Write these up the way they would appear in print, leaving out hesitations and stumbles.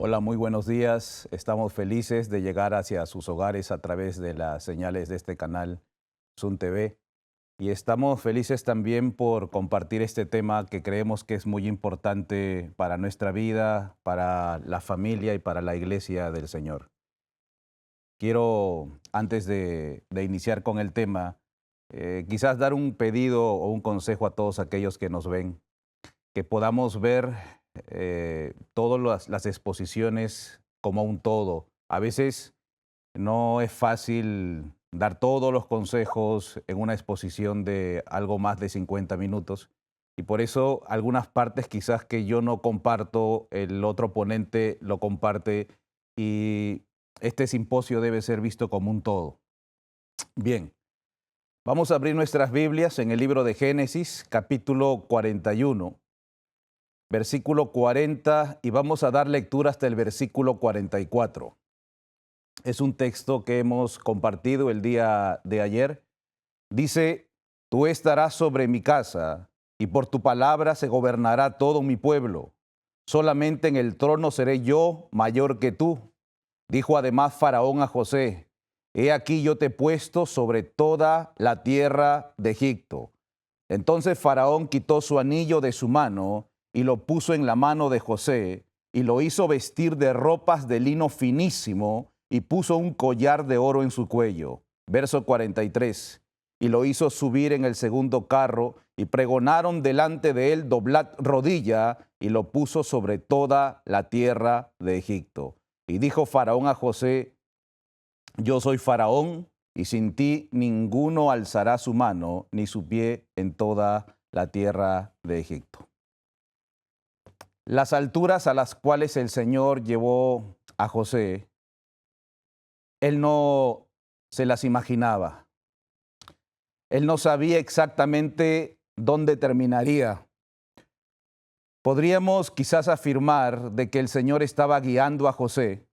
Hola, muy buenos días. Estamos felices de llegar hacia sus hogares a través de las señales de este canal Sun TV. Y estamos felices también por compartir este tema que creemos que es muy importante para nuestra vida, para la familia y para la iglesia del Señor. Quiero, antes de iniciar con el tema, quizás dar un pedido o un consejo a todos aquellos que nos ven, que podamos ver todas las exposiciones como un todo. A veces no es fácil dar todos los consejos en una exposición de algo más de 50 minutos y por eso algunas partes quizás que yo no comparto, el otro ponente lo comparte y este simposio debe ser visto como un todo. Bien, vamos a abrir nuestras Biblias en el libro de Génesis, capítulo 41. Versículo 40 y vamos a dar lectura hasta el versículo 44. Es un texto que hemos compartido el día de ayer. Dice, tú estarás sobre mi casa y por tu palabra se gobernará todo mi pueblo. Solamente en el trono seré yo mayor que tú. Dijo además Faraón a José, he aquí yo te he puesto sobre toda la tierra de Egipto. Entonces Faraón quitó su anillo de su mano y lo puso en la mano de José, y lo hizo vestir de ropas de lino finísimo, y puso un collar de oro en su cuello. Verso 43. Y lo hizo subir en el segundo carro, y pregonaron delante de él, doblad rodilla, y lo puso sobre toda la tierra de Egipto. Y dijo Faraón a José, yo soy Faraón, y sin ti ninguno alzará su mano, ni su pie en toda la tierra de Egipto. Las alturas a las cuales el Señor llevó a José, él no se las imaginaba. Él no sabía exactamente dónde terminaría. Podríamos quizás afirmar de que el Señor estaba guiando a José,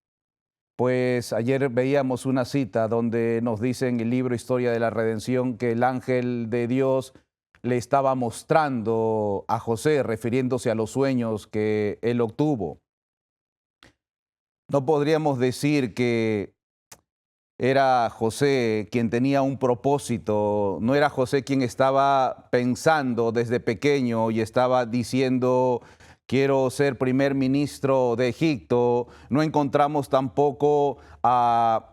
pues ayer veíamos una cita donde nos dice en el libro Historia de la Redención que el ángel de Dios le estaba mostrando a José, refiriéndose a los sueños que él obtuvo. No podríamos decir que era José quien tenía un propósito, no era José quien estaba pensando desde pequeño y estaba diciendo, quiero ser primer ministro de Egipto. No encontramos tampoco a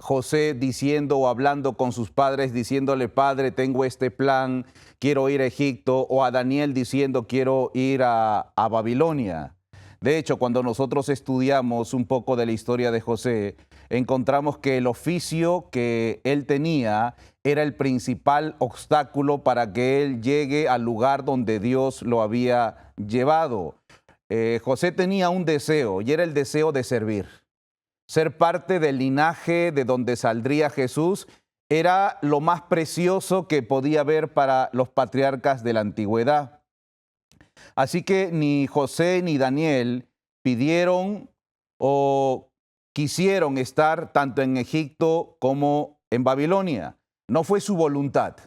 José diciendo o hablando con sus padres, diciéndole, padre, tengo este plan, quiero ir a Egipto, o a Daniel diciendo, quiero ir a Babilonia. De hecho, cuando nosotros estudiamos un poco de la historia de José, encontramos que el oficio que él tenía era el principal obstáculo para que él llegue al lugar donde Dios lo había llevado. José tenía un deseo y era el deseo de servir. Ser parte del linaje de donde saldría Jesús era lo más precioso que podía haber para los patriarcas de la antigüedad. Así que ni José ni Daniel pidieron o quisieron estar tanto en Egipto como en Babilonia. No fue su voluntad.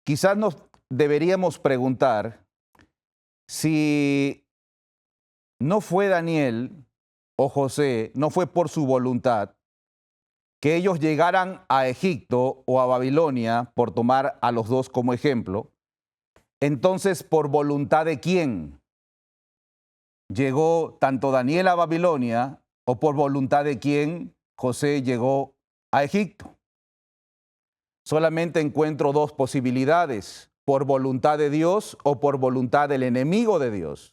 Quizás nos deberíamos preguntar si no fue Daniel o José, no fue por su voluntad que ellos llegaran a Egipto o a Babilonia, por tomar a los dos como ejemplo. Entonces, ¿por voluntad de quién llegó tanto Daniel a Babilonia o por voluntad de quién José llegó a Egipto? Solamente encuentro dos posibilidades, por voluntad de Dios o por voluntad del enemigo de Dios.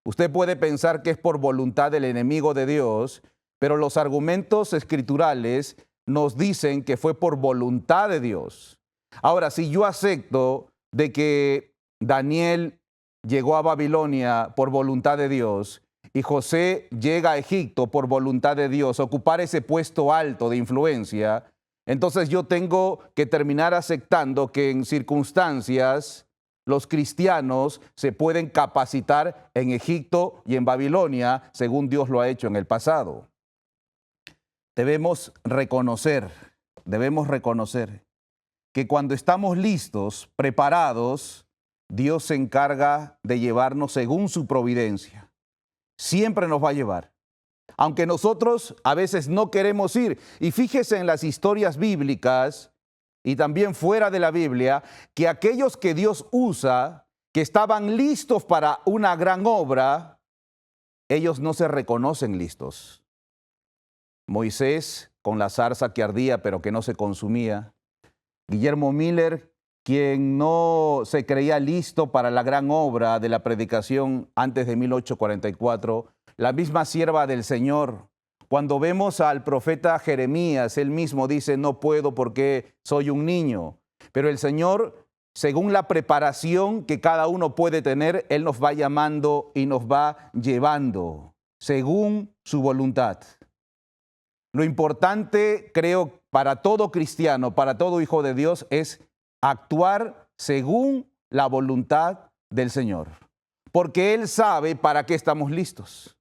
Usted puede pensar que es por voluntad del enemigo de Dios, pero los argumentos escriturales nos dicen que fue por voluntad de Dios. Ahora, si yo acepto de que Daniel llegó a Babilonia por voluntad de Dios y José llega a Egipto por voluntad de Dios, ocupar ese puesto alto de influencia, entonces yo tengo que terminar aceptando que en circunstancias los cristianos se pueden capacitar en Egipto y en Babilonia, según Dios lo ha hecho en el pasado. Debemos reconocer que cuando estamos listos, preparados, Dios se encarga de llevarnos según su providencia. Siempre nos va a llevar. aunque nosotros a veces no queremos ir. Y fíjese en las historias bíblicas y también fuera de la Biblia, que aquellos que Dios usa, que estaban listos para una gran obra, ellos no se reconocen listos. Moisés con la zarza que ardía pero que no se consumía. Guillermo Miller, quien no se creía listo para la gran obra de la predicación antes de 1844, la misma sierva del Señor. Cuando vemos al profeta Jeremías, él mismo dice, no puedo porque soy un niño. Pero el Señor, según la preparación que cada uno puede tener, Él nos va llamando y nos va llevando, según su voluntad. Lo importante, creo, para todo cristiano, para todo hijo de Dios, es actuar según la voluntad del Señor. Porque Él sabe para qué estamos listos.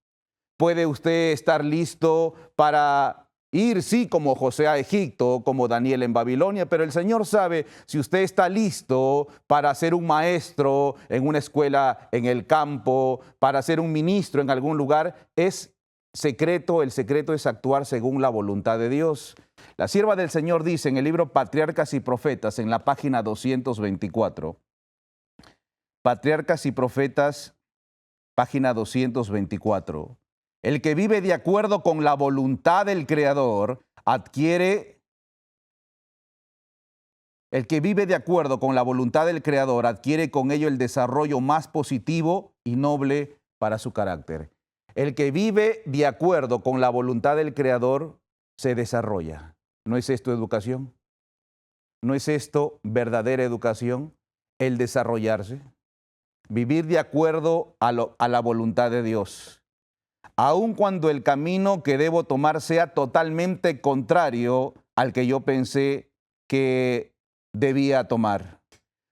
Puede usted estar listo para ir, sí, como José a Egipto, como Daniel en Babilonia, pero el Señor sabe si usted está listo para ser un maestro en una escuela en el campo, para ser un ministro en algún lugar. Es secreto, el secreto es actuar según la voluntad de Dios. La sierva del Señor dice en el libro Patriarcas y Profetas, en la página 224, Patriarcas y Profetas, página 224, el que vive de acuerdo con la voluntad del Creador el que vive de acuerdo con la voluntad del Creador adquiere con ello el desarrollo más positivo y noble para su carácter. El que vive de acuerdo con la voluntad del Creador se desarrolla. ¿No es esto educación? ¿No es esto verdadera educación? El desarrollarse. Vivir de acuerdo a la voluntad de Dios. Aun cuando el camino que debo tomar sea totalmente contrario al que yo pensé que debía tomar.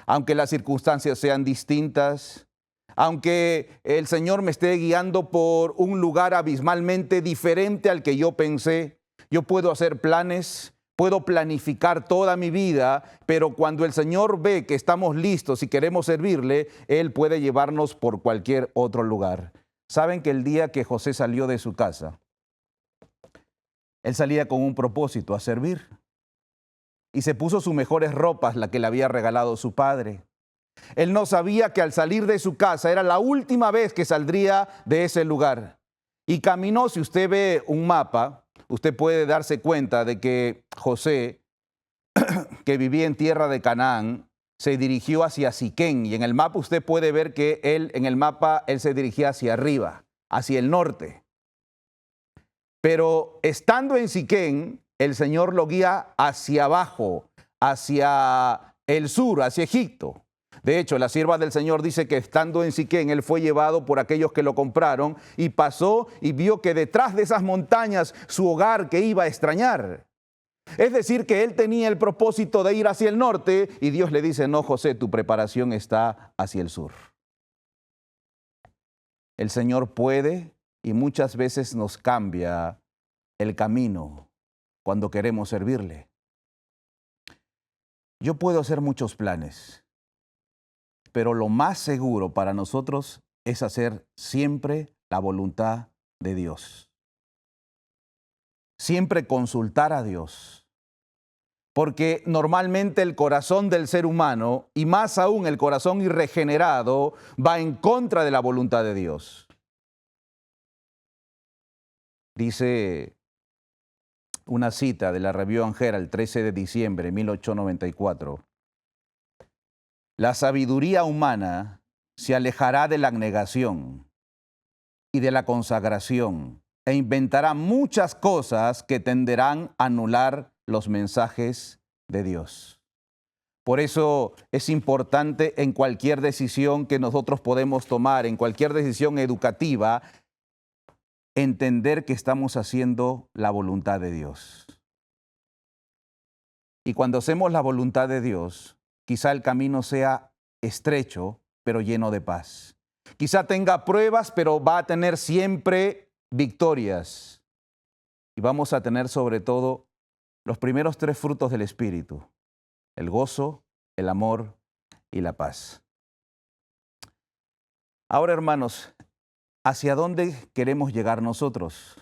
Aunque las circunstancias sean distintas, aunque el Señor me esté guiando por un lugar abismalmente diferente al que yo pensé, yo puedo hacer planes, puedo planificar toda mi vida, pero cuando el Señor ve que estamos listos y queremos servirle, Él puede llevarnos por cualquier otro lugar. ¿Saben que el día que José salió de su casa, él salía con un propósito, a servir? Y se puso sus mejores ropas, la que le había regalado su padre. Él no sabía que al salir de su casa era la última vez que saldría de ese lugar. Y caminó, si usted ve un mapa, usted puede darse cuenta de que José, que vivía en tierra de Canaán, se dirigió hacia Siquén. Y en el mapa usted puede ver que él se dirigía hacia arriba, hacia el norte. Pero estando en Siquén, el Señor lo guía hacia abajo, hacia el sur, hacia Egipto. De hecho, la sierva del Señor dice que estando en Siquén, él fue llevado por aquellos que lo compraron y pasó y vio que detrás de esas montañas su hogar que iba a extrañar. Es decir, que él tenía el propósito de ir hacia el norte y Dios le dice, no, José, tu preparación está hacia el sur. El Señor puede y muchas veces nos cambia el camino cuando queremos servirle. Yo puedo hacer muchos planes, pero lo más seguro para nosotros es hacer siempre la voluntad de Dios. Siempre consultar a Dios. Porque normalmente el corazón del ser humano, y más aún el corazón irregenerado, va en contra de la voluntad de Dios. Dice una cita de la Review and Herald, el 13 de diciembre de 1894. La sabiduría humana se alejará de la abnegación y de la consagración e inventará muchas cosas que tenderán a anular los mensajes de Dios. Por eso es importante en cualquier decisión que nosotros podemos tomar, en cualquier decisión educativa, entender que estamos haciendo la voluntad de Dios. Y cuando hacemos la voluntad de Dios, quizá el camino sea estrecho, pero lleno de paz. Quizá tenga pruebas, pero va a tener siempre victorias. Y vamos a tener sobre todo los primeros 3 frutos del Espíritu: el gozo, el amor y la paz. Ahora, hermanos, ¿hacia dónde queremos llegar nosotros?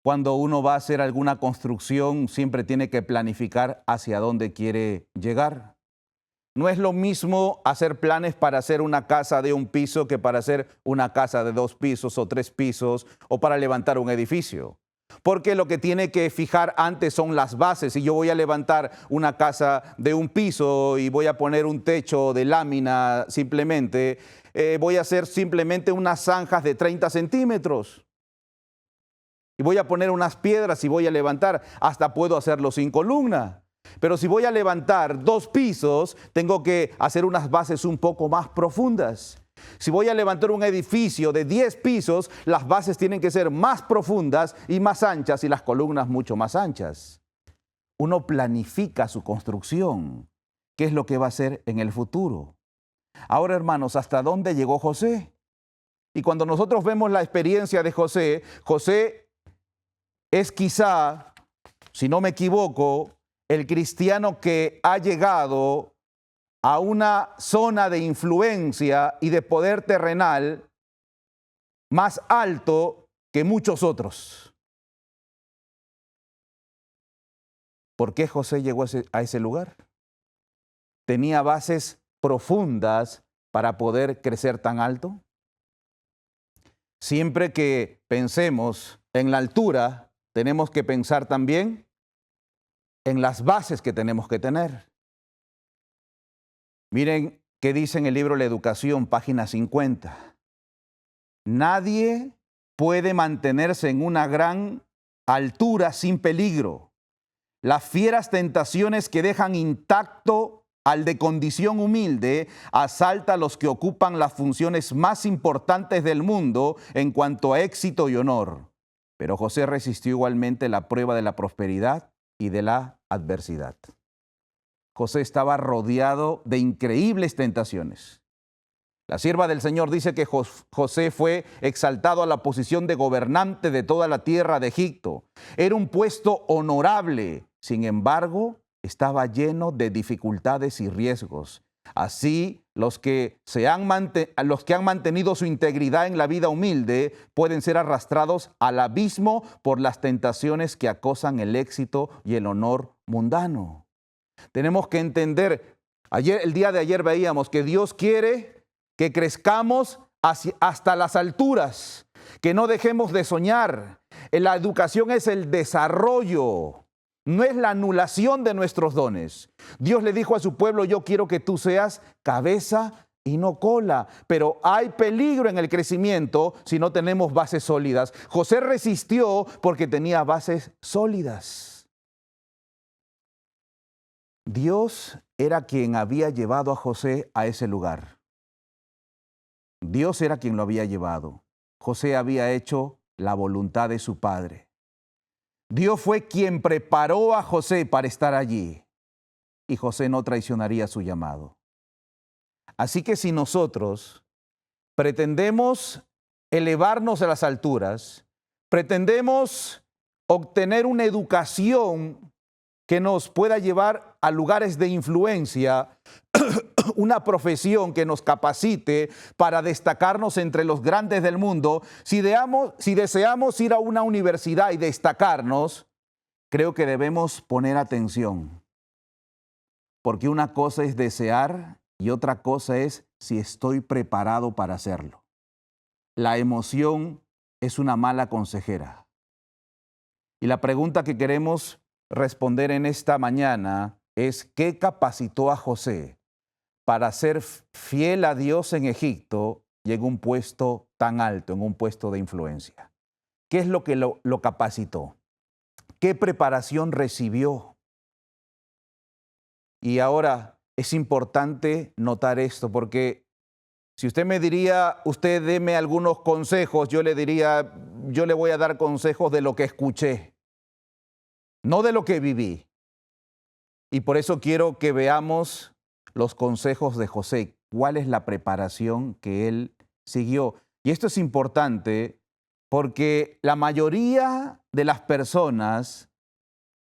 Cuando uno va a hacer alguna construcción, siempre tiene que planificar hacia dónde quiere llegar. No es lo mismo hacer planes para hacer una casa de un piso que para hacer una casa de 2 pisos o 3 pisos o para levantar un edificio. Porque lo que tiene que fijar antes son las bases. Si yo voy a levantar una casa de un piso y voy a poner un techo de lámina simplemente, voy a hacer simplemente unas zanjas de 30 centímetros. Y voy a poner unas piedras y voy a levantar, hasta puedo hacerlo sin columna. Pero si voy a levantar 2 pisos, tengo que hacer unas bases un poco más profundas. Si voy a levantar un edificio de 10 pisos, las bases tienen que ser más profundas y más anchas y las columnas mucho más anchas. Uno planifica su construcción, qué es lo que va a hacer en el futuro. Ahora, hermanos, ¿hasta dónde llegó José? Y cuando nosotros vemos la experiencia de José, José es quizá, si no me equivoco, el cristiano que ha llegado a una zona de influencia y de poder terrenal más alto que muchos otros. ¿Por qué José llegó a ese lugar? ¿Tenía bases profundas para poder crecer tan alto? Siempre que pensemos en la altura, tenemos que pensar también en las bases que tenemos que tener. Miren qué dice en el libro La Educación, página 50. Nadie puede mantenerse en una gran altura sin peligro. Las fieras tentaciones que dejan intacto al de condición humilde asalta a los que ocupan las funciones más importantes del mundo en cuanto a éxito y honor. Pero José resistió igualmente la prueba de la prosperidad y de la adversidad. José estaba rodeado de increíbles tentaciones. La sierva del Señor dice que José fue exaltado a la posición de gobernante de toda la tierra de Egipto. Era un puesto honorable, sin embargo, estaba lleno de dificultades y riesgos. Así, los que han mantenido su integridad en la vida humilde pueden ser arrastrados al abismo por las tentaciones que acosan el éxito y el honor mundano. Tenemos que entender, el día de ayer veíamos que Dios quiere que crezcamos hasta las alturas, que no dejemos de soñar. La educación es el desarrollo, no es la anulación de nuestros dones. Dios le dijo a su pueblo: yo quiero que tú seas cabeza y no cola. Pero hay peligro en el crecimiento si no tenemos bases sólidas. José resistió porque tenía bases sólidas. Dios era quien había llevado a José a ese lugar. Dios era quien lo había llevado. José había hecho la voluntad de su padre. Dios fue quien preparó a José para estar allí. Y José no traicionaría su llamado. Así que si nosotros pretendemos elevarnos a las alturas, pretendemos obtener una educación que nos pueda llevar a lugares de influencia, una profesión que nos capacite para destacarnos entre los grandes del mundo, si deseamos ir a una universidad y destacarnos, creo que debemos poner atención. Porque una cosa es desear y otra cosa es si estoy preparado para hacerlo. La emoción es una mala consejera. Y la pregunta que queremos responder en esta mañana es: ¿qué capacitó a José para ser fiel a Dios en Egipto y en un puesto tan alto, en un puesto de influencia? ¿Qué es lo que lo capacitó? ¿Qué preparación recibió? Y ahora es importante notar esto, porque si usted me diría, usted deme algunos consejos, yo le diría, yo le voy a dar consejos de lo que escuché, no de lo que viví. Y por eso quiero que veamos los consejos de José. ¿Cuál es la preparación que él siguió? Y esto es importante porque la mayoría de las personas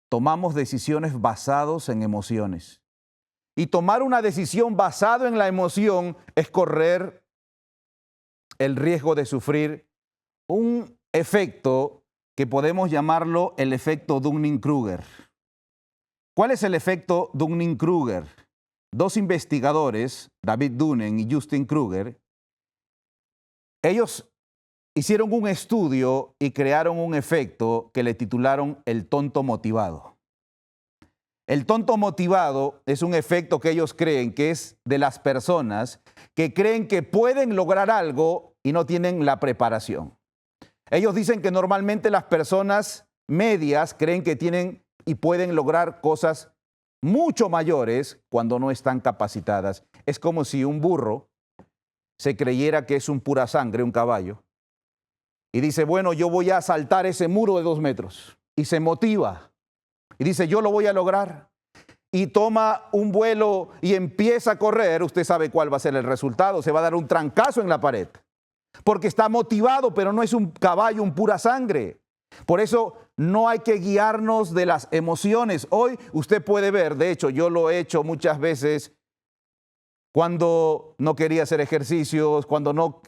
tomamos decisiones basadas en emociones. Y tomar una decisión basada en la emoción es correr el riesgo de sufrir un efecto que podemos llamarlo el efecto Dunning-Kruger. ¿Cuál es el efecto Dunning-Kruger? Dos investigadores, David Dunning y Justin Kruger, ellos hicieron un estudio y crearon un efecto que le titularon el tonto motivado. El tonto motivado es un efecto que ellos creen que es de las personas que creen que pueden lograr algo y no tienen la preparación. Ellos dicen que normalmente las personas medias creen que tienen y pueden lograr cosas mucho mayores cuando no están capacitadas. Es como si un burro se creyera que es un pura sangre, un caballo, y dice, bueno, yo voy a saltar ese muro de 2 metros. Y se motiva. Y dice, yo lo voy a lograr. Y toma un vuelo y empieza a correr. Usted sabe cuál va a ser el resultado. Se va a dar un trancazo en la pared. Porque está motivado, pero no es un caballo, un pura sangre. Por eso no hay que guiarnos de las emociones. Hoy usted puede ver, de hecho, yo lo he hecho muchas veces, cuando no quería hacer ejercicios, cuando no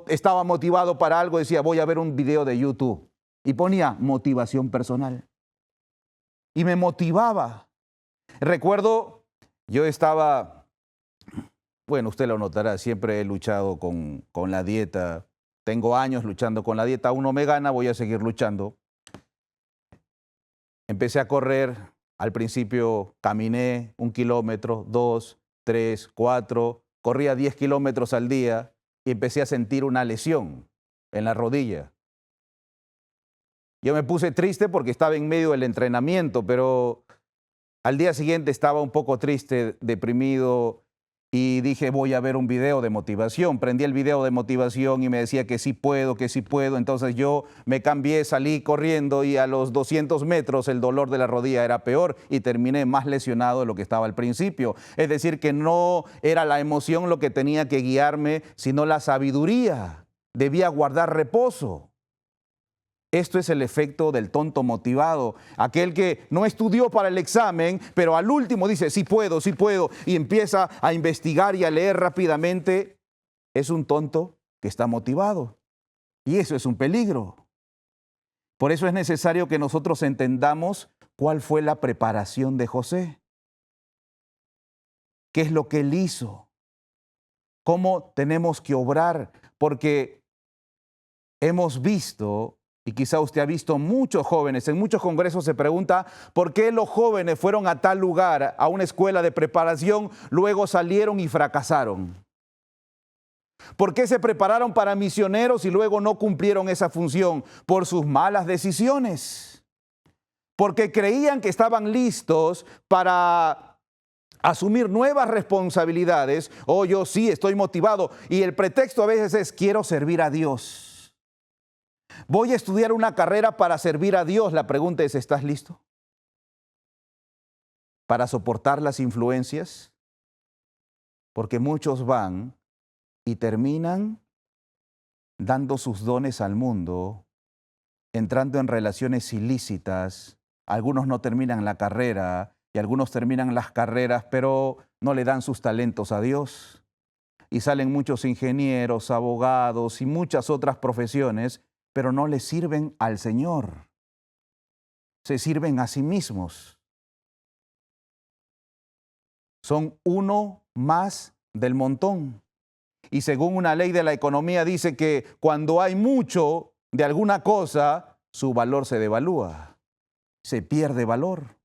estaba motivado para algo, decía, voy a ver un video de YouTube. Y ponía motivación personal. Y me motivaba. Recuerdo, yo estaba, bueno, usted lo notará, siempre he luchado con la dieta. Tengo años luchando con la dieta. Aún no me gana, voy a seguir luchando. Empecé a correr. Al principio caminé 1 kilómetro, 2, 3, 4, corría 10 kilómetros al día y empecé a sentir una lesión en la rodilla. Yo me puse triste porque estaba en medio del entrenamiento, pero al día siguiente estaba un poco triste, deprimido y dije, voy a ver un video de motivación. Prendí el video de motivación y me decía que sí puedo, que sí puedo. Entonces yo me cambié, salí corriendo y a los 200 metros el dolor de la rodilla era peor y terminé más lesionado de lo que estaba al principio. Es decir, que no era la emoción lo que tenía que guiarme, sino la sabiduría. Debía guardar reposo. Esto es el efecto del tonto motivado, aquel que no estudió para el examen, pero al último dice, sí puedo, y empieza a investigar y a leer rápidamente. Es un tonto que está motivado. Y eso es un peligro. Por eso es necesario que nosotros entendamos cuál fue la preparación de José. ¿Qué es lo que él hizo? ¿Cómo tenemos que obrar? Porque hemos visto, y quizá usted ha visto muchos jóvenes, en muchos congresos se pregunta por qué los jóvenes fueron a tal lugar, a una escuela de preparación, luego salieron y fracasaron. ¿Por qué se prepararon para misioneros y luego no cumplieron esa función? Por sus malas decisiones. Porque creían que estaban listos para asumir nuevas responsabilidades. Oh, yo sí estoy motivado. Y el pretexto a veces es, quiero servir a Dios. Voy a estudiar una carrera para servir a Dios. La pregunta es, ¿estás listo para soportar las influencias? Porque muchos van y terminan dando sus dones al mundo, entrando en relaciones ilícitas. Algunos no terminan la carrera y algunos terminan las carreras, pero no le dan sus talentos a Dios. Y salen muchos ingenieros, abogados y muchas otras profesiones, pero no le sirven al Señor. Se sirven a sí mismos. Son uno más del montón. Y según una ley de la economía dice que cuando hay mucho de alguna cosa, su valor se devalúa, se pierde valor.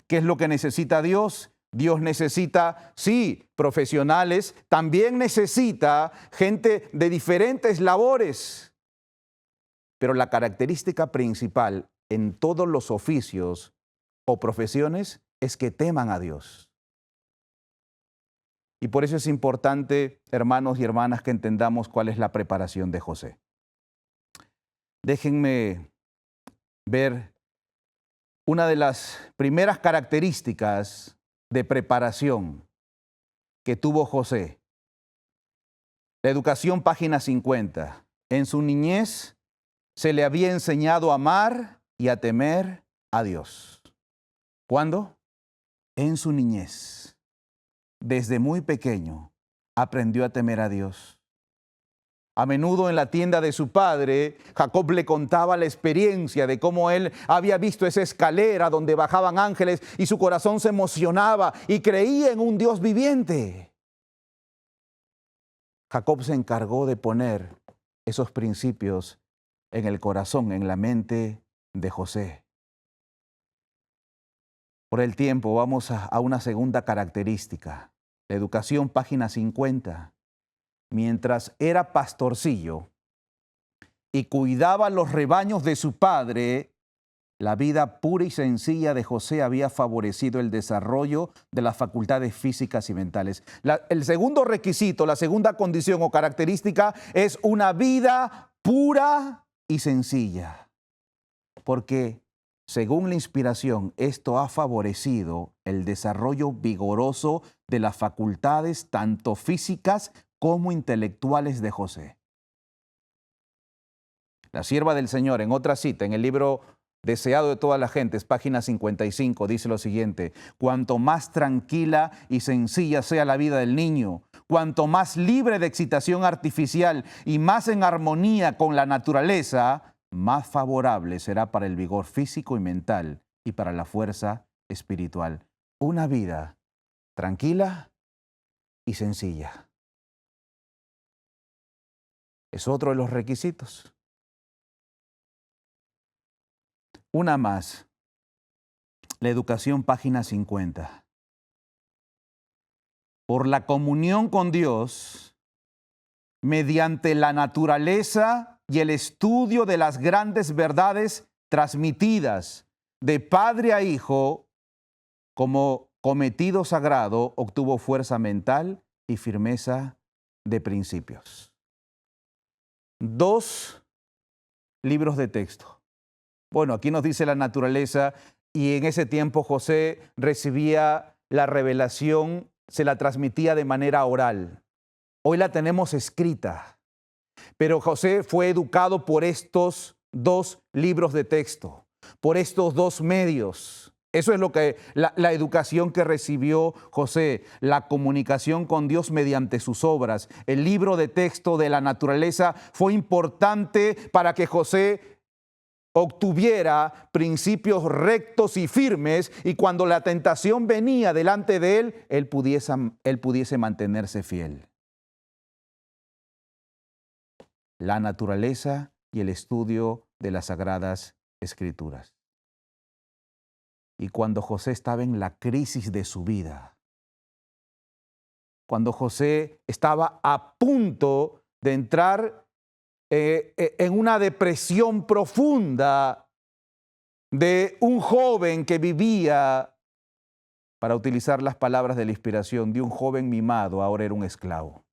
¿Qué es lo que necesita Dios? Dios necesita, sí, profesionales, también necesita gente de diferentes labores. Pero la característica principal en todos los oficios o profesiones es que teman a Dios. Y por eso es importante, hermanos y hermanas, que entendamos cuál es la preparación de José. Déjenme ver una de las primeras características de preparación que tuvo José. La educación, página 50. En su niñez se le había enseñado a amar y a temer a Dios. ¿Cuándo? En su niñez. Desde muy pequeño aprendió a temer a Dios. A menudo en la tienda de su padre, Jacob le contaba la experiencia de cómo él había visto esa escalera donde bajaban ángeles y su corazón se emocionaba y creía en un Dios viviente. Jacob se encargó de poner esos principios en el corazón, en la mente de José. Por el tiempo vamos a una segunda característica. La educación, página 50. Mientras era pastorcillo y cuidaba los rebaños de su padre, la vida pura y sencilla de José había favorecido el desarrollo de las facultades físicas y mentales. El segundo requisito, la segunda condición o característica es una vida pura y sencilla. Porque, según la inspiración, esto ha favorecido el desarrollo vigoroso de las facultades tanto físicas como intelectuales de José. La sierva del Señor, en otra cita, en el libro Deseado de todas las gentes, página 55, dice lo siguiente: cuanto más tranquila y sencilla sea la vida del niño, cuanto más libre de excitación artificial y más en armonía con la naturaleza, más favorable será para el vigor físico y mental y para la fuerza espiritual. Una vida tranquila y sencilla es otro de los requisitos. Una más, la educación, página 50. Por la comunión con Dios, mediante la naturaleza y el estudio de las grandes verdades transmitidas de padre a hijo, como cometido sagrado, obtuvo fuerza mental y firmeza de principios. 2 libros de texto. Bueno, aquí nos dice la naturaleza, y en ese tiempo José recibía la revelación, se la transmitía de manera oral. Hoy la tenemos escrita, pero José fue educado por estos 2 libros de texto, por estos 2 medios. Eso es lo que la educación que recibió José, la comunicación con Dios mediante sus obras. El libro de texto de la naturaleza fue importante para que José obtuviera principios rectos y firmes, y cuando la tentación venía delante de él pudiese mantenerse fiel. La naturaleza y el estudio de las Sagradas Escrituras. Y cuando José estaba en la crisis de su vida, cuando José estaba a punto de entrar en una depresión profunda de un joven que vivía, para utilizar las palabras de la inspiración, de un joven mimado, ahora era un esclavo.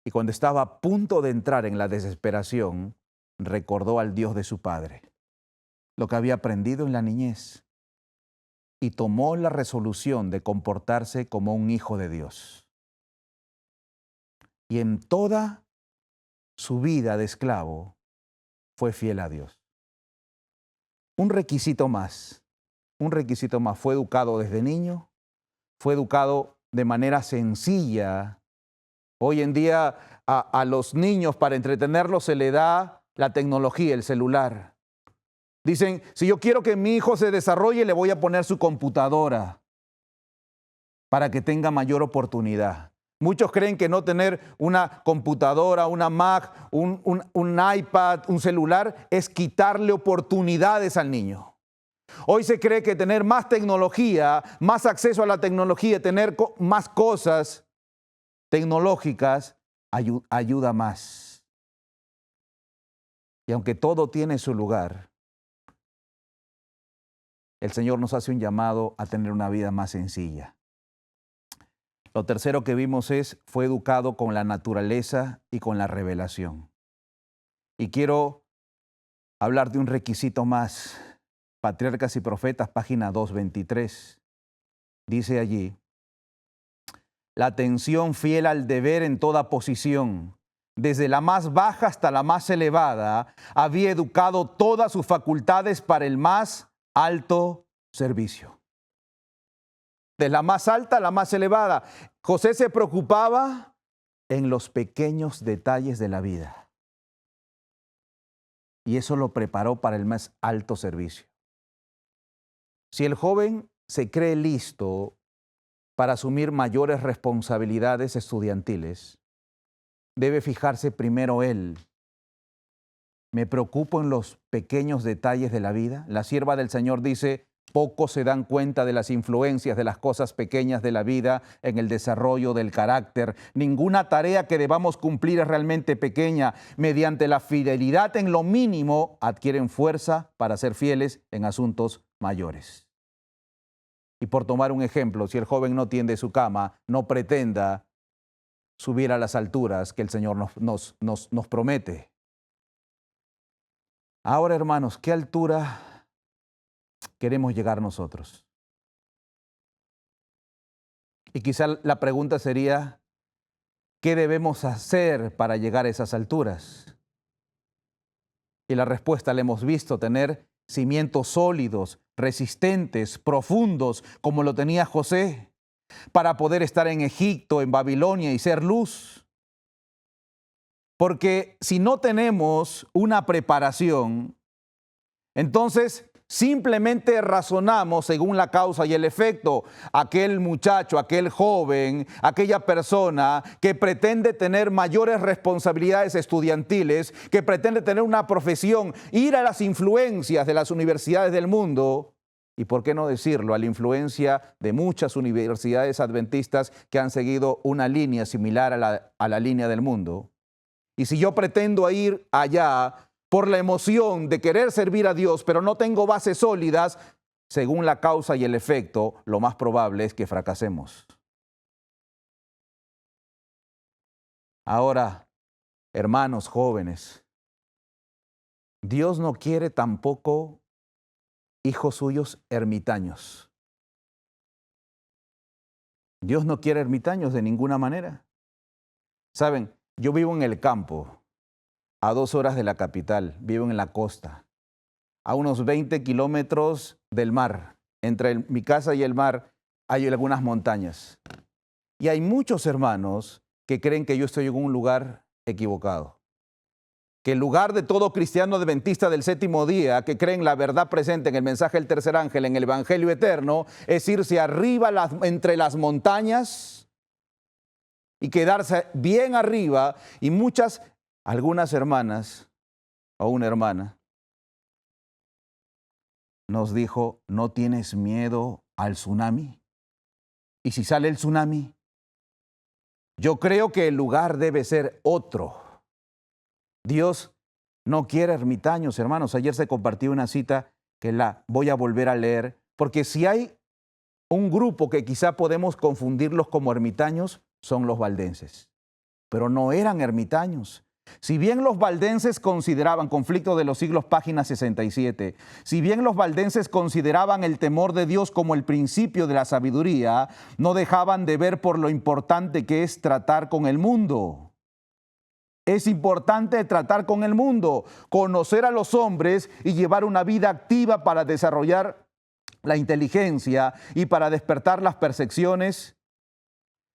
Y cuando estaba a punto de entrar en la desesperación, recordó al Dios de su padre, lo que había aprendido en la niñez, y tomó la resolución de comportarse como un hijo de Dios. Y en toda su vida de esclavo fue fiel a Dios. Un requisito más, fue educado desde niño, fue educado de manera sencilla. Hoy en día a los niños, para entretenerlos, se le da la tecnología, el celular. Dicen, si yo quiero que mi hijo se desarrolle, le voy a poner su computadora para que tenga mayor oportunidad. Muchos creen que no tener una computadora, una Mac, un iPad, un celular, es quitarle oportunidades al niño. Hoy se cree que tener más tecnología, más acceso a la tecnología, tener más cosas tecnológicas, ayuda más. Y aunque todo tiene su lugar, el Señor nos hace un llamado a tener una vida más sencilla. Lo tercero que vimos fue educado con la naturaleza y con la revelación. Y quiero hablar de un requisito más. Patriarcas y Profetas, página 223. Dice allí: la atención fiel al deber en toda posición, desde la más baja hasta la más elevada, había educado todas sus facultades para el más alto servicio. De la más alta a la más elevada. José se preocupaba en los pequeños detalles de la vida. Y eso lo preparó para el más alto servicio. Si el joven se cree listo para asumir mayores responsabilidades estudiantiles, debe fijarse primero él. ¿Me preocupo en los pequeños detalles de la vida? La sierva del Señor dice, pocos se dan cuenta de las influencias de las cosas pequeñas de la vida en el desarrollo del carácter. Ninguna tarea que debamos cumplir es realmente pequeña. Mediante la fidelidad en lo mínimo, adquieren fuerza para ser fieles en asuntos mayores. Y por tomar un ejemplo, si el joven no tiende su cama, no pretenda subir a las alturas que el Señor nos promete. Ahora, hermanos, ¿qué altura queremos llegar nosotros? Y quizá la pregunta sería, ¿qué debemos hacer para llegar a esas alturas? Y la respuesta la hemos visto: tener cimientos sólidos, resistentes, profundos, como lo tenía José, para poder estar en Egipto, en Babilonia y ser luz. Porque si no tenemos una preparación, entonces simplemente razonamos según la causa y el efecto. Aquel muchacho, aquel joven, aquella persona que pretende tener mayores responsabilidades estudiantiles, que pretende tener una profesión, ir a las influencias de las universidades del mundo, y por qué no decirlo, a la influencia de muchas universidades adventistas que han seguido una línea similar a la línea del mundo. Y si yo pretendo ir allá por la emoción de querer servir a Dios, pero no tengo bases sólidas, según la causa y el efecto, lo más probable es que fracasemos. Ahora, hermanos jóvenes, Dios no quiere tampoco hijos suyos ermitaños. Dios no quiere ermitaños de ninguna manera. Saben, yo vivo en el campo, a 2 horas de la capital, vivo en la costa, a unos 20 kilómetros del mar. Entre mi casa y el mar hay algunas montañas. Y hay muchos hermanos que creen que yo estoy en un lugar equivocado. Que el lugar de todo cristiano adventista del séptimo día, que creen la verdad presente en el mensaje del tercer ángel, en el evangelio eterno, es irse arriba entre las montañas y quedarse bien arriba. Y algunas hermanas o una hermana nos dijo, ¿no tienes miedo al tsunami? ¿Y si sale el tsunami? Yo creo que el lugar debe ser otro. Dios no quiere ermitaños, hermanos. Ayer se compartió una cita que la voy a volver a leer, porque si hay un grupo que quizá podemos confundirlos como ermitaños, son los valdenses. Pero no eran ermitaños. Si bien los valdenses consideraban, Conflicto de los Siglos, página 67, si bien los valdenses consideraban el temor de Dios como el principio de la sabiduría, no dejaban de ver por lo importante que es tratar con el mundo. Es importante tratar con el mundo, conocer a los hombres y llevar una vida activa para desarrollar la inteligencia y para despertar las percepciones.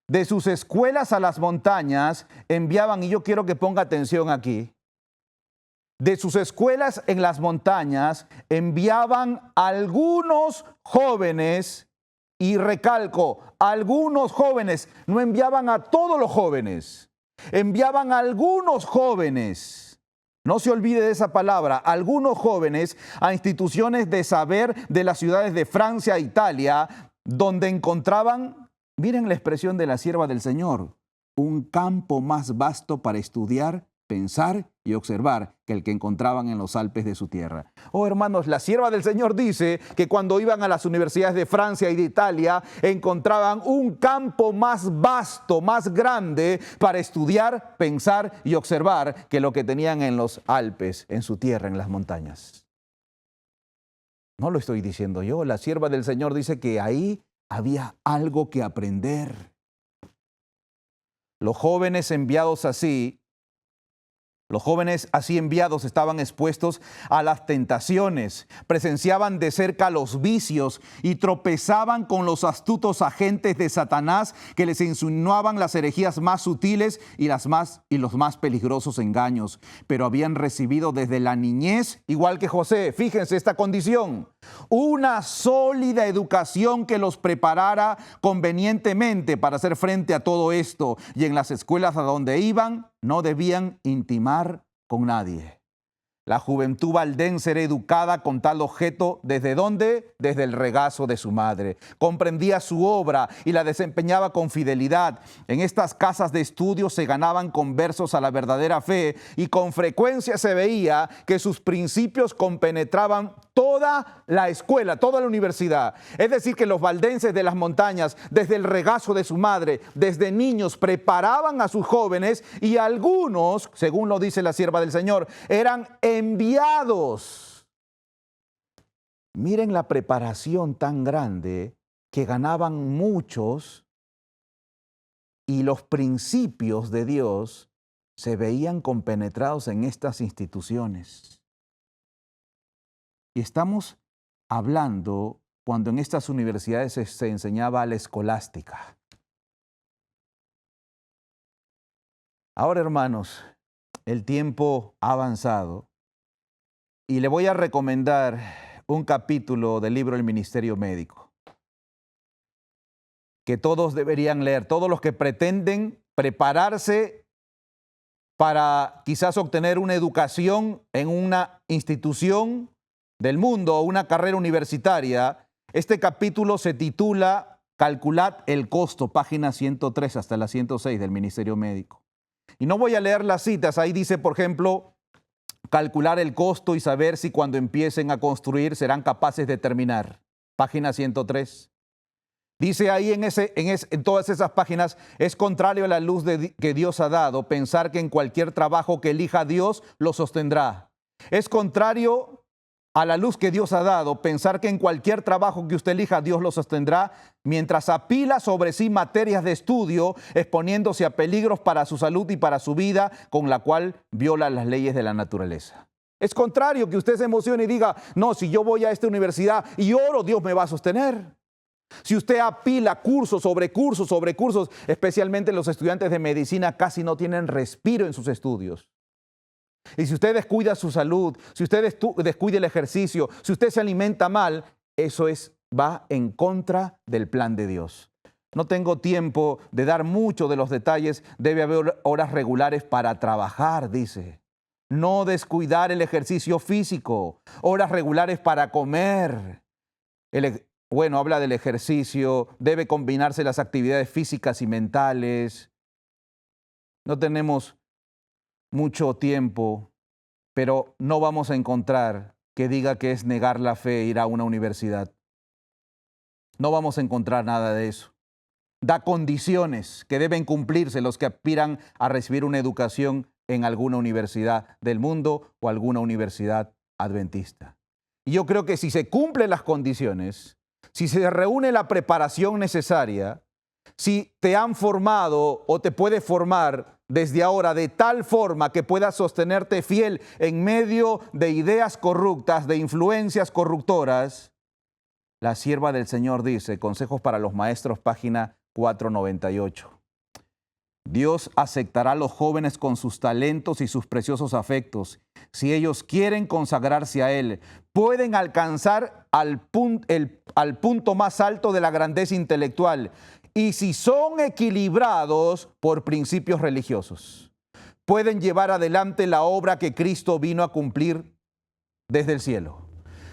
De sus escuelas a las montañas enviaban, y yo quiero que ponga atención aquí, de sus escuelas en las montañas enviaban algunos jóvenes, y recalco, algunos jóvenes, no enviaban a todos los jóvenes, enviaban a algunos jóvenes. No se olvide de esa palabra, algunos jóvenes, a instituciones de saber de las ciudades de Francia e Italia, donde encontraban, miren la expresión de la sierva del Señor, un campo más vasto para estudiar, pensar y observar que el que encontraban en los Alpes de su tierra. Oh, hermanos, la sierva del Señor dice que cuando iban a las universidades de Francia y de Italia, encontraban un campo más vasto, más grande para estudiar, pensar y observar que lo que tenían en los Alpes, en su tierra, en las montañas. No lo estoy diciendo yo, la sierva del Señor dice que ahí había algo que aprender. Los jóvenes enviados así Los jóvenes así enviados estaban expuestos a las tentaciones, presenciaban de cerca los vicios y tropezaban con los astutos agentes de Satanás que les insinuaban las herejías más sutiles y los más peligrosos engaños. Pero habían recibido desde la niñez, igual que José, fíjense esta condición, una sólida educación que los preparara convenientemente para hacer frente a todo esto. Y en las escuelas a donde iban, no debían intimar con nadie. La juventud valdense era educada con tal objeto, ¿desde dónde? Desde el regazo de su madre. Comprendía su obra y la desempeñaba con fidelidad. En estas casas de estudio se ganaban conversos a la verdadera fe y con frecuencia se veía que sus principios compenetraban toda la escuela, toda la universidad. Es decir, que los valdenses de las montañas, desde el regazo de su madre, desde niños, preparaban a sus jóvenes y algunos, según lo dice la sierva del Señor, eran enviados. Miren la preparación tan grande que ganaban muchos y los principios de Dios se veían compenetrados en estas instituciones. Y estamos hablando cuando en estas universidades se enseñaba la escolástica. Ahora, hermanos, el tiempo ha avanzado y le voy a recomendar un capítulo del libro El Ministerio Médico que todos deberían leer, todos los que pretenden prepararse para quizás obtener una educación en una institución del mundo o una carrera universitaria. Este capítulo se titula Calculad el costo, página 103 hasta la 106 del Ministerio Médico. Y no voy a leer las citas, ahí dice, por ejemplo, calcular el costo y saber si cuando empiecen a construir serán capaces de terminar. Página 103. Dice ahí en todas esas páginas, es contrario a la luz que Dios ha dado pensar que en cualquier trabajo que elija Dios lo sostendrá. Es contrario a la luz que Dios ha dado pensar que en cualquier trabajo que usted elija Dios lo sostendrá mientras apila sobre sí materias de estudio, exponiéndose a peligros para su salud y para su vida, con la cual viola las leyes de la naturaleza. Es contrario que usted se emocione y diga, no, si yo voy a esta universidad y oro, Dios me va a sostener. Si usted apila cursos sobre cursos sobre cursos, especialmente los estudiantes de medicina casi no tienen respiro en sus estudios. Y si usted descuida su salud, si usted descuida el ejercicio, si usted se alimenta mal, eso va en contra del plan de Dios. No tengo tiempo de dar mucho de los detalles. Debe haber horas regulares para trabajar, dice. No descuidar el ejercicio físico, horas regulares para comer. Habla del ejercicio, debe combinarse las actividades físicas y mentales. No tenemos mucho tiempo, pero no vamos a encontrar que diga que es negar la fe ir a una universidad. No vamos a encontrar nada de eso. Da condiciones que deben cumplirse los que aspiran a recibir una educación en alguna universidad del mundo o alguna universidad adventista. Y yo creo que si se cumplen las condiciones, si se reúne la preparación necesaria, si te han formado o te puede formar desde ahora de tal forma que puedas sostenerte fiel en medio de ideas corruptas, de influencias corruptoras, la sierva del Señor dice, Consejos para los Maestros, página 498. Dios aceptará a los jóvenes con sus talentos y sus preciosos afectos. Si ellos quieren consagrarse a Él, pueden alcanzar al punto más alto de la grandeza intelectual. Y si son equilibrados por principios religiosos, pueden llevar adelante la obra que Cristo vino a cumplir desde el cielo.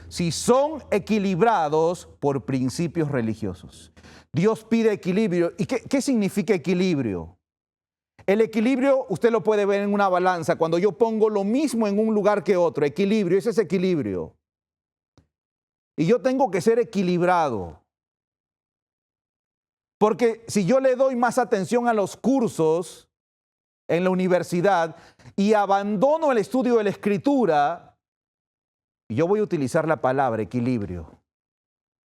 Si son equilibrados por principios religiosos. Dios pide equilibrio. ¿Y qué significa equilibrio? El equilibrio usted lo puede ver en una balanza. Cuando yo pongo lo mismo en un lugar que otro, equilibrio, ese es equilibrio. Y yo tengo que ser equilibrado. Porque si yo le doy más atención a los cursos en la universidad y abandono el estudio de la Escritura, yo voy a utilizar la palabra equilibrio.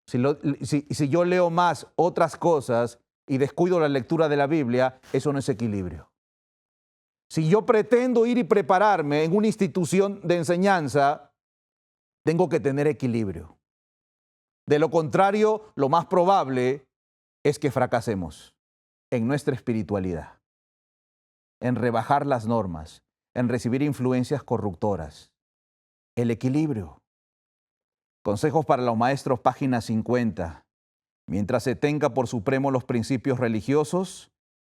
Si yo leo más otras cosas y descuido la lectura de la Biblia, eso no es equilibrio. Si yo pretendo ir y prepararme en una institución de enseñanza, tengo que tener equilibrio. De lo contrario, lo más probable es que fracasemos en nuestra espiritualidad, en rebajar las normas, en recibir influencias corruptoras. El equilibrio. Consejos para los maestros, página 50. Mientras se tenga por supremo los principios religiosos,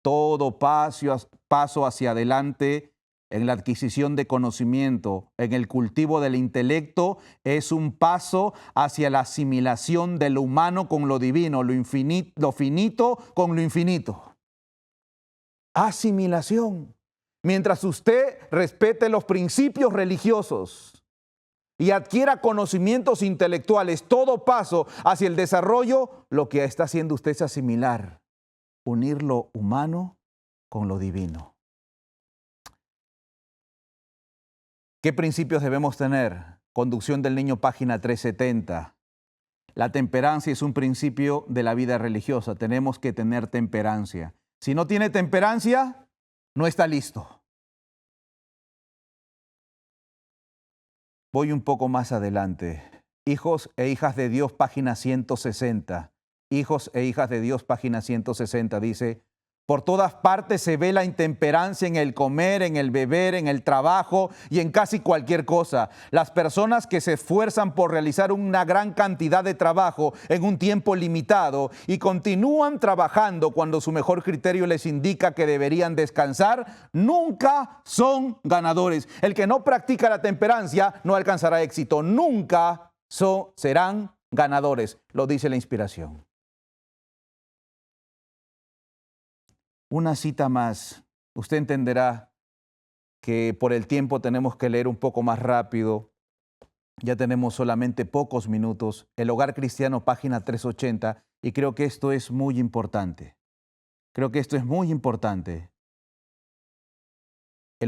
todo paso hacia adelante en la adquisición de conocimiento, en el cultivo del intelecto, es un paso hacia la asimilación de lo humano con lo divino, lo finito con lo infinito. Asimilación. Mientras usted respete los principios religiosos y adquiera conocimientos intelectuales, todo paso hacia el desarrollo, lo que está haciendo usted es asimilar, unir lo humano con lo divino. ¿Qué principios debemos tener? Conducción del niño, página 370. La temperancia es un principio de la vida religiosa. Tenemos que tener temperancia. Si no tiene temperancia, no está listo. Voy un poco más adelante. Hijos e hijas de Dios, página 160. Hijos e hijas de Dios, página 160, dice: por todas partes se ve la intemperancia en el comer, en el beber, en el trabajo y en casi cualquier cosa. Las personas que se esfuerzan por realizar una gran cantidad de trabajo en un tiempo limitado y continúan trabajando cuando su mejor criterio les indica que deberían descansar, nunca son ganadores. El que no practica la temperancia no alcanzará éxito. Nunca serán ganadores, lo dice la inspiración. Una cita más. Usted entenderá que por el tiempo tenemos que leer un poco más rápido. Ya tenemos solamente pocos minutos. El Hogar Cristiano, página 380. Y creo que esto es muy importante. El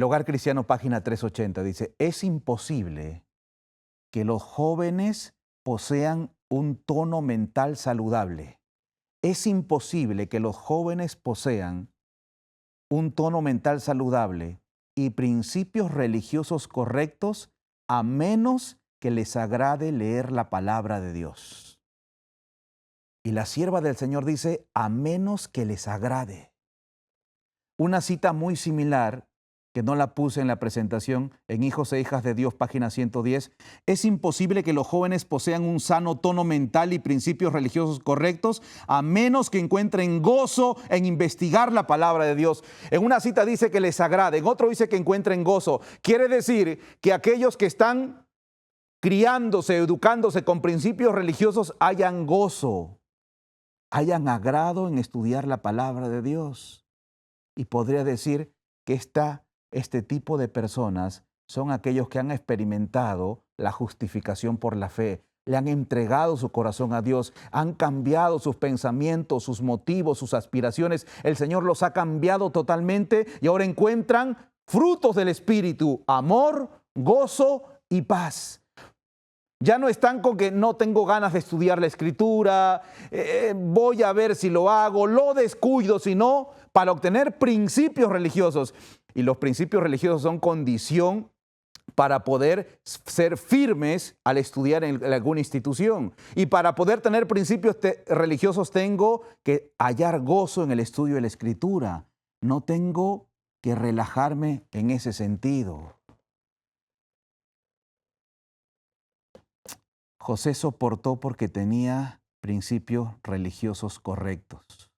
Hogar Cristiano, página 380, dice: es imposible que los jóvenes posean un tono mental saludable. Es imposible que los jóvenes posean un tono mental saludable y principios religiosos correctos a menos que les agrade leer la palabra de Dios. Y la sierva del Señor dice: a menos que les agrade. Una cita muy similar, que no la puse en la presentación, en Hijos e Hijas de Dios, página 110. Es imposible que los jóvenes posean un sano tono mental y principios religiosos correctos a menos que encuentren gozo en investigar la palabra de Dios. En una cita dice que les agrade, en otro dice que encuentren gozo. Quiere decir que aquellos que están criándose, educándose con principios religiosos hayan gozo, hayan agrado en estudiar la palabra de Dios. Y podría decir que este tipo de personas son aquellos que han experimentado la justificación por la fe, le han entregado su corazón a Dios, han cambiado sus pensamientos, sus motivos, sus aspiraciones. El Señor los ha cambiado totalmente y ahora encuentran frutos del Espíritu: amor, gozo y paz. Ya no están con que no tengo ganas de estudiar la Escritura, voy a ver si lo hago, lo descuido, sino para obtener principios religiosos. Y los principios religiosos son condición para poder ser firmes al estudiar en alguna institución. Y para poder tener principios religiosos tengo que hallar gozo en el estudio de la Escritura. No tengo que relajarme en ese sentido. José soportó porque tenía principios religiosos correctos.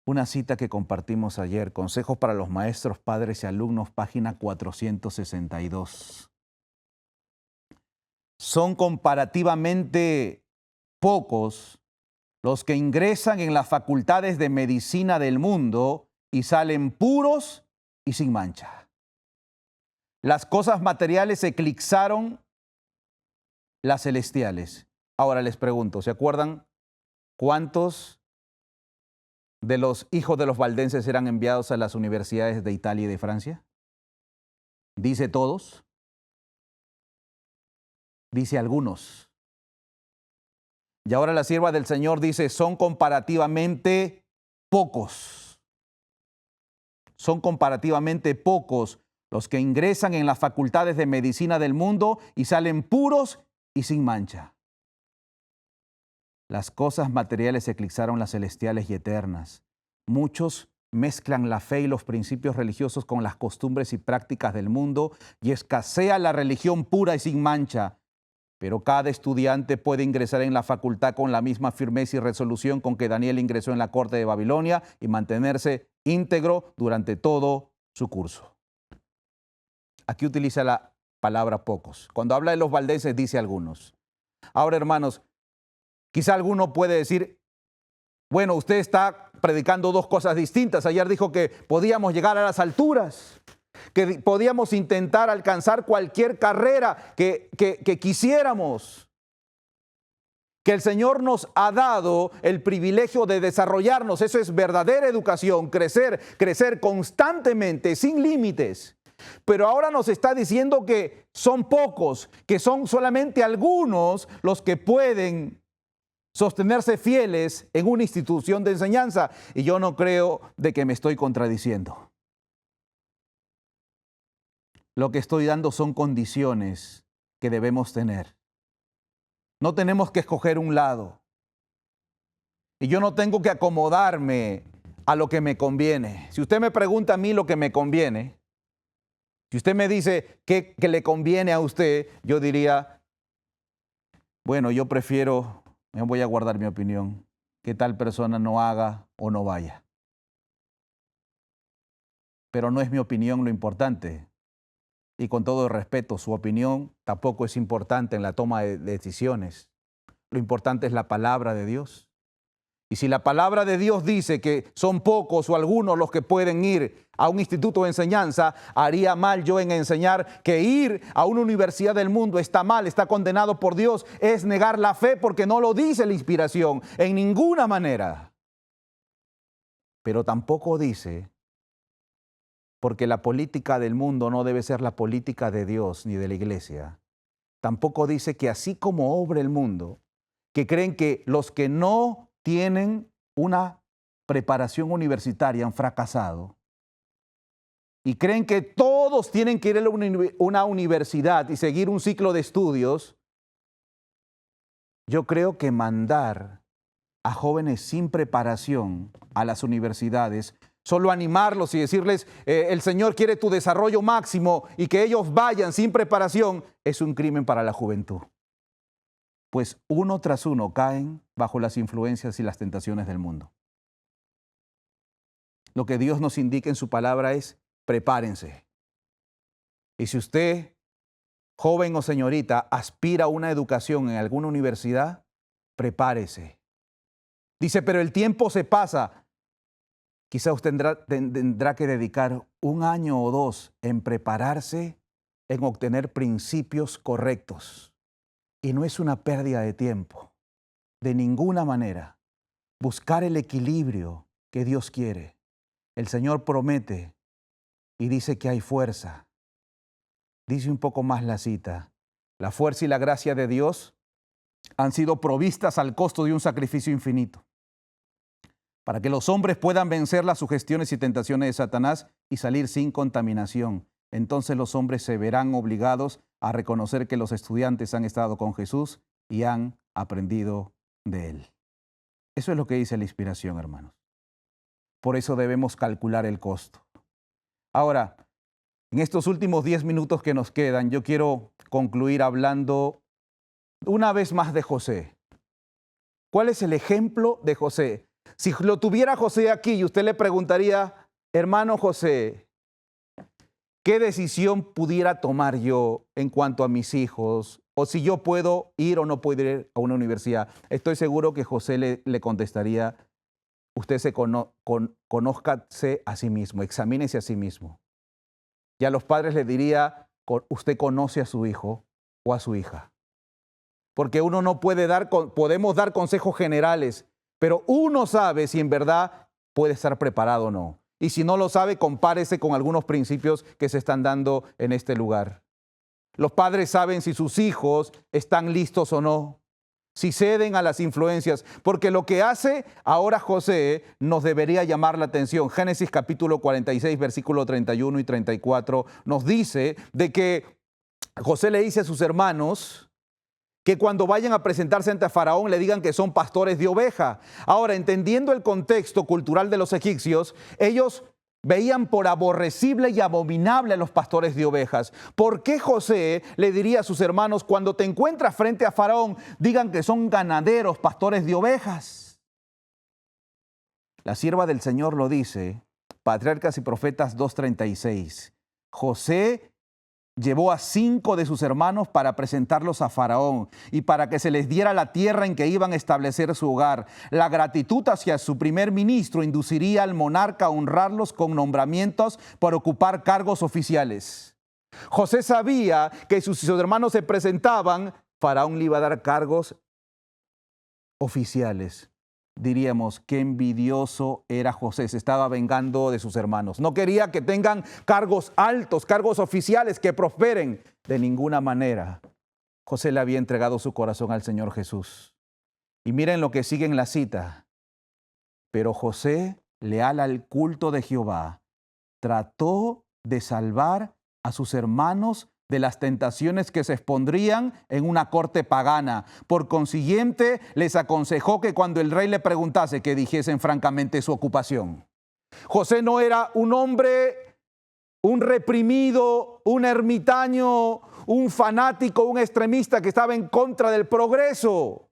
Una cita que compartimos ayer, Consejos para los maestros, padres y alumnos, página 462. Son comparativamente pocos los que ingresan en las facultades de medicina del mundo y salen puros y sin mancha. Las cosas materiales eclipsaron las celestiales. Ahora les pregunto, ¿se acuerdan cuántos de los hijos de los valdenses eran enviados a las universidades de Italia y de Francia? ¿Dice todos? Dice algunos. Y ahora la sierva del Señor dice: son comparativamente pocos. son comparativamente pocos los que ingresan en las facultades de medicina del mundo y salen puros y sin mancha. Las cosas materiales eclipsaron las celestiales y eternas. Muchos mezclan la fe y los principios religiosos con las costumbres y prácticas del mundo y escasea la religión pura y sin mancha. Pero cada estudiante puede ingresar en la facultad con la misma firmeza y resolución con que Daniel ingresó en la corte de Babilonia y mantenerse íntegro durante todo su curso. Aquí utiliza la palabra pocos. Cuando habla de los valdenses dice algunos. Ahora, hermanos, quizá alguno puede decir, bueno, usted está predicando dos cosas distintas. Ayer dijo que podíamos llegar a las alturas, que podíamos intentar alcanzar cualquier carrera que quisiéramos, que el Señor nos ha dado el privilegio de desarrollarnos. Eso es verdadera educación, crecer constantemente, sin límites. Pero ahora nos está diciendo que son pocos, que son solamente algunos los que pueden sostenerse fieles en una institución de enseñanza. Y yo no creo de que me estoy contradiciendo. Lo que estoy dando son condiciones que debemos tener. No tenemos que escoger un lado. Y yo no tengo que acomodarme a lo que me conviene. Si usted me pregunta a mí lo que me conviene, si usted me dice qué le conviene a usted, yo diría, bueno, yo prefiero, me voy a guardar mi opinión, que tal persona no haga o no vaya. Pero no es mi opinión lo importante. Y con todo el respeto, su opinión tampoco es importante en la toma de decisiones. Lo importante es la palabra de Dios. Y si la palabra de Dios dice que son pocos o algunos los que pueden ir a un instituto de enseñanza, haría mal yo en enseñar que ir a una universidad del mundo está mal, está condenado por Dios, es negar la fe porque no lo dice la inspiración en ninguna manera. Pero tampoco dice, porque la política del mundo no debe ser la política de Dios ni de la iglesia. Tampoco dice que así como obra el mundo, que creen que los que no tienen una preparación universitaria han fracasado y creen que todos tienen que ir a una universidad y seguir un ciclo de estudios. Yo creo que mandar a jóvenes sin preparación a las universidades, solo animarlos y decirles, el Señor quiere tu desarrollo máximo y que ellos vayan sin preparación, es un crimen para la juventud. Pues uno tras uno caen bajo las influencias y las tentaciones del mundo. Lo que Dios nos indica en su palabra es, prepárense. Y si usted, joven o señorita, aspira a una educación en alguna universidad, prepárese. Dice, pero el tiempo se pasa. Quizá usted tendrá que dedicar 1 año o 2 en prepararse, en obtener principios correctos. Y no es una pérdida de tiempo, de ninguna manera. Buscar el equilibrio que Dios quiere. El Señor promete y dice que hay fuerza. Dice un poco más la cita. La fuerza y la gracia de Dios han sido provistas al costo de un sacrificio infinito, para que los hombres puedan vencer las sugestiones y tentaciones de Satanás y salir sin contaminación. Entonces los hombres se verán obligados a reconocer que los estudiantes han estado con Jesús y han aprendido de Él. Eso es lo que dice la inspiración, hermanos. Por eso debemos calcular el costo. Ahora, en estos últimos 10 minutos que nos quedan, yo quiero concluir hablando una vez más de José. ¿Cuál es el ejemplo de José? Si lo tuviera José aquí y usted le preguntaría, hermano José, ¿qué decisión pudiera tomar yo en cuanto a mis hijos? O si yo puedo ir o no puedo ir a una universidad. Estoy seguro que José le contestaría, usted conózcase a sí mismo, examínese a sí mismo. Y a los padres le diría, usted conoce a su hijo o a su hija. Porque uno no puede podemos dar consejos generales, pero uno sabe si en verdad puede estar preparado o no. Y si no lo sabe, compárese con algunos principios que se están dando en este lugar. Los padres saben si sus hijos están listos o no, si ceden a las influencias, porque lo que hace ahora José nos debería llamar la atención. Génesis capítulo 46, versículo 31 y 34 nos dice de que José le dice a sus hermanos que cuando vayan a presentarse ante Faraón le digan que son pastores de oveja. Ahora, entendiendo el contexto cultural de los egipcios, ellos veían por aborrecible y abominable a los pastores de ovejas. ¿Por qué José le diría a sus hermanos, cuando te encuentras frente a Faraón, digan que son ganaderos, pastores de ovejas? La sierva del Señor lo dice, Patriarcas y Profetas 2:36. José llevó a 5 de sus hermanos para presentarlos a Faraón y para que se les diera la tierra en que iban a establecer su hogar. La gratitud hacia su primer ministro induciría al monarca a honrarlos con nombramientos para ocupar cargos oficiales. José sabía que si sus hermanos se presentaban, Faraón le iba a dar cargos oficiales. Diríamos, qué envidioso era José, se estaba vengando de sus hermanos. No quería que tengan cargos altos, cargos oficiales, que prosperen. De ninguna manera. José le había entregado su corazón al Señor Jesús. Y miren lo que sigue en la cita. Pero José, leal al culto de Jehová, trató de salvar a sus hermanos de las tentaciones que se expondrían en una corte pagana. Por consiguiente, les aconsejó que cuando el rey le preguntase, que dijesen francamente su ocupación. José no era un hombre, un reprimido, un ermitaño, un fanático, un extremista que estaba en contra del progreso.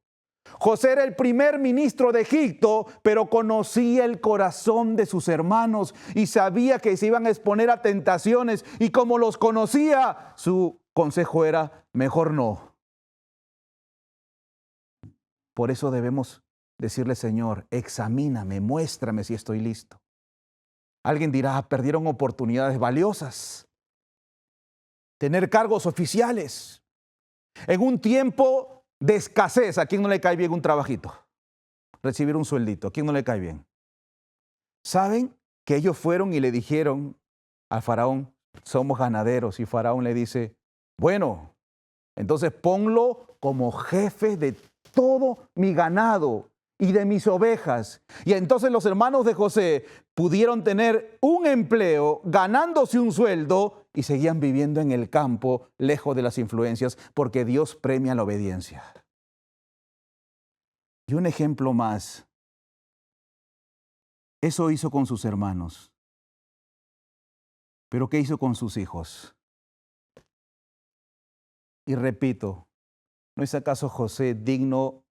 José era el primer ministro de Egipto, pero conocía el corazón de sus hermanos y sabía que se iban a exponer a tentaciones, y como los conocía, su consejo era, mejor no. Por eso debemos decirle, Señor, examíname, muéstrame si estoy listo. Alguien dirá, perdieron oportunidades valiosas. Tener cargos oficiales. En un tiempo de escasez, ¿a quién no le cae bien un trabajito? Recibir un sueldito, ¿a quién no le cae bien? ¿Saben que ellos fueron y le dijeron al faraón, somos ganaderos? Y Faraón le dice, bueno, entonces ponlo como jefe de todo mi ganado y de mis ovejas. Y entonces los hermanos de José pudieron tener un empleo, ganándose un sueldo, y seguían viviendo en el campo, lejos de las influencias, porque Dios premia la obediencia. Y un ejemplo más. Eso hizo con sus hermanos. Pero ¿qué hizo con sus hijos? Y repito, ¿no es acaso José digno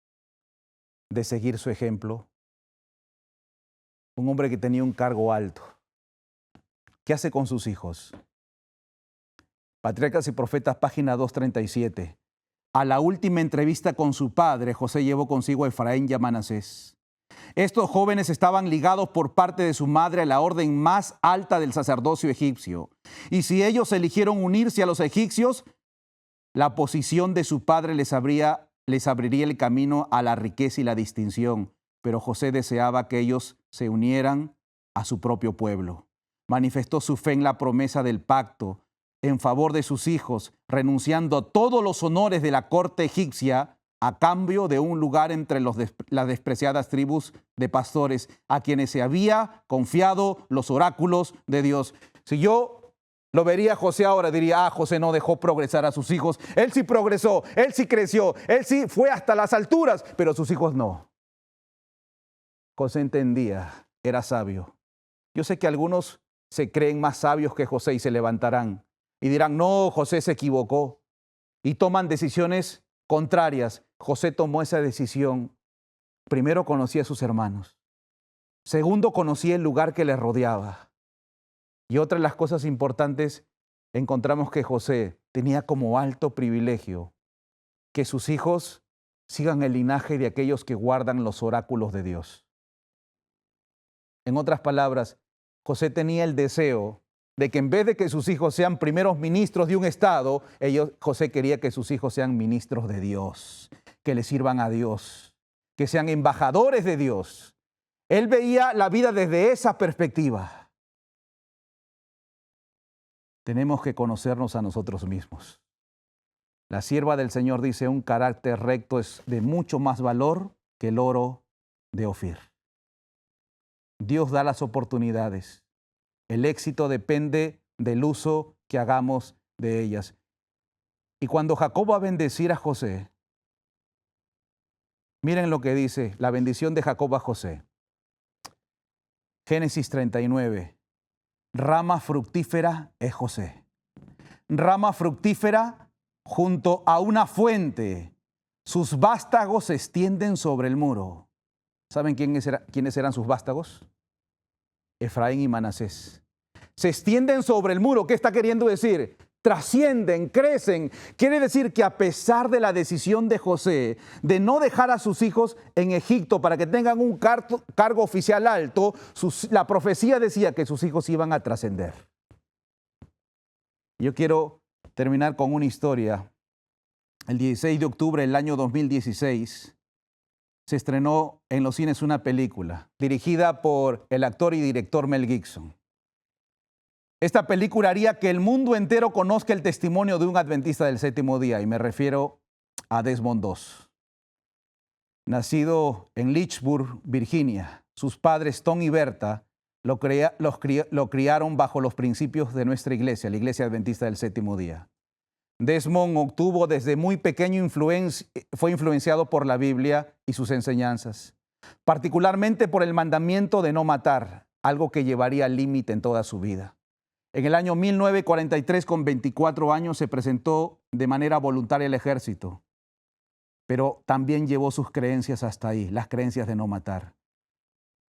de seguir su ejemplo? Un hombre que tenía un cargo alto. ¿Qué hace con sus hijos? Patriarcas y Profetas, página 237. A la última entrevista con su padre, José llevó consigo a Efraín y a Manasés. Estos jóvenes estaban ligados por parte de su madre a la orden más alta del sacerdocio egipcio. Y si ellos eligieron unirse a los egipcios, la posición de su padre les abriría el camino a la riqueza y la distinción. Pero José deseaba que ellos se unieran a su propio pueblo. Manifestó su fe en la promesa del pacto en favor de sus hijos, renunciando a todos los honores de la corte egipcia a cambio de un lugar entre las despreciadas tribus de pastores a quienes se había confiado los oráculos de Dios. Si yo lo vería a José ahora, diría, José no dejó progresar a sus hijos. Él sí progresó, él sí creció, él sí fue hasta las alturas, pero sus hijos no. José entendía, era sabio. Yo sé que algunos se creen más sabios que José y se levantarán y dirán, no, José se equivocó, y toman decisiones contrarias. José tomó esa decisión. Primero, conocía a sus hermanos. Segundo, conocía el lugar que les rodeaba. Y otra de las cosas importantes, encontramos que José tenía como alto privilegio que sus hijos sigan el linaje de aquellos que guardan los oráculos de Dios. En otras palabras, José tenía el deseo de que en vez de que sus hijos sean primeros ministros de un estado, José quería que sus hijos sean ministros de Dios, que le sirvan a Dios, que sean embajadores de Dios. Él veía la vida desde esa perspectiva. Tenemos que conocernos a nosotros mismos. La sierva del Señor dice, un carácter recto es de mucho más valor que el oro de Ofir. Dios da las oportunidades. El éxito depende del uso que hagamos de ellas. Y cuando Jacob va a bendecir a José, miren lo que dice la bendición de Jacob a José. Génesis 39. Rama fructífera es José. Rama fructífera junto a una fuente. Sus vástagos se extienden sobre el muro. ¿Saben quiénes eran sus vástagos? Efraín y Manasés. Se extienden sobre el muro. ¿Qué está queriendo decir? Trascienden, crecen. Quiere decir que a pesar de la decisión de José de no dejar a sus hijos en Egipto para que tengan un cargo oficial alto, la profecía decía que sus hijos iban a trascender. Yo quiero terminar con una historia. El 16 de octubre del año 2016 se estrenó en los cines una película dirigida por el actor y director Mel Gibson. Esta película haría que el mundo entero conozca el testimonio de un adventista del séptimo día, y me refiero a Desmond Doss. Nacido en Lynchburg, Virginia, sus padres Tom y Berta lo criaron bajo los principios de nuestra iglesia, la Iglesia Adventista del Séptimo Día. Desmond obtuvo desde muy pequeño fue influenciado por la Biblia y sus enseñanzas, particularmente por el mandamiento de no matar, algo que llevaría al límite en toda su vida. En el año 1943, con 24 años, se presentó de manera voluntaria al ejército, pero también llevó sus creencias hasta ahí, las creencias de no matar.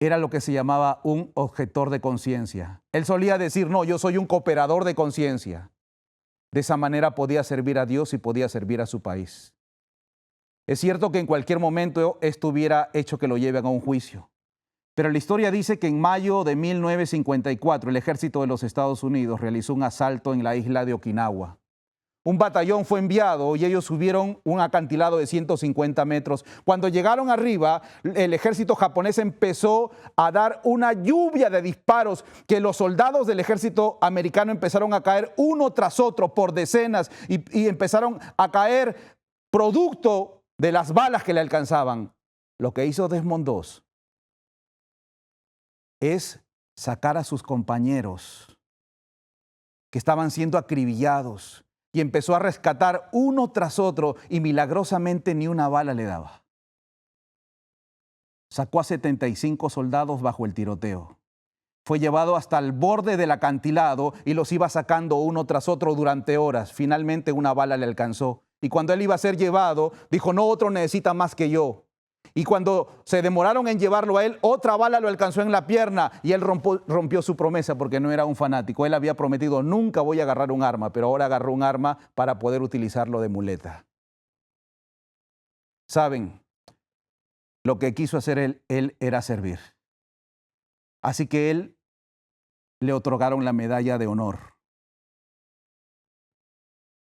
Era lo que se llamaba un objetor de conciencia. Él solía decir, no, yo soy un cooperador de conciencia. De esa manera podía servir a Dios y podía servir a su país. Es cierto que en cualquier momento esto hubiera hecho que lo lleven a un juicio. Pero la historia dice que en mayo de 1954 el ejército de los Estados Unidos realizó un asalto en la isla de Okinawa. Un batallón fue enviado y ellos subieron un acantilado de 150 metros. Cuando llegaron arriba, el ejército japonés empezó a dar una lluvia de disparos que los soldados del ejército americano empezaron a caer uno tras otro por decenas y empezaron a caer producto de las balas que le alcanzaban. Lo que hizo Desmond Doss es sacar a sus compañeros que estaban siendo acribillados y empezó a rescatar uno tras otro y milagrosamente ni una bala le daba. Sacó a 75 soldados bajo el tiroteo. Fue llevado hasta el borde del acantilado y los iba sacando uno tras otro durante horas. Finalmente una bala le alcanzó y cuando él iba a ser llevado, dijo, no, otro necesita más que yo. Y cuando se demoraron en llevarlo a él, otra bala lo alcanzó en la pierna y él rompió su promesa porque no era un fanático. Él había prometido, nunca voy a agarrar un arma, pero ahora agarró un arma para poder utilizarlo de muleta. ¿Saben? Lo que quiso hacer él era servir. Así que él le otorgaron la medalla de honor.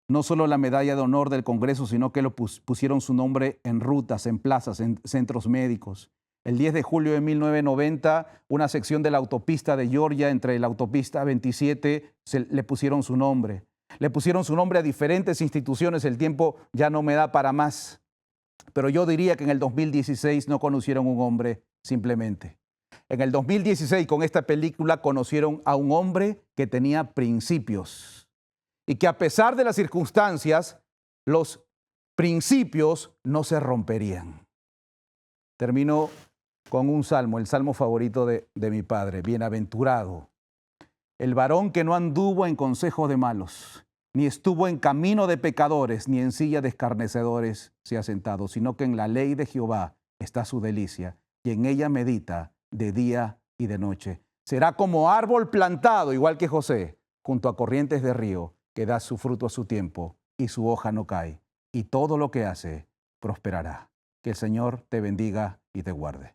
No solo la medalla de honor del Congreso, sino que lo pusieron su nombre en rutas, en plazas, en centros médicos. El 10 de julio de 1990, una sección de la autopista de Georgia, entre la autopista 27, le pusieron su nombre. Le pusieron su nombre a diferentes instituciones. El tiempo ya no me da para más. Pero yo diría que en el 2016 no conocieron un hombre simplemente. En el 2016, con esta película, conocieron a un hombre que tenía principios. Y que a pesar de las circunstancias, los principios no se romperían. Termino con un salmo, el salmo favorito de mi padre. Bienaventurado el varón que no anduvo en consejo de malos, ni estuvo en camino de pecadores, ni en silla de escarnecedores se ha sentado, sino que en la ley de Jehová está su delicia, y en ella medita de día y de noche. Será como árbol plantado, igual que José, junto a corrientes de río, que da su fruto a su tiempo y su hoja no cae, y todo lo que hace prosperará. Que el Señor te bendiga y te guarde.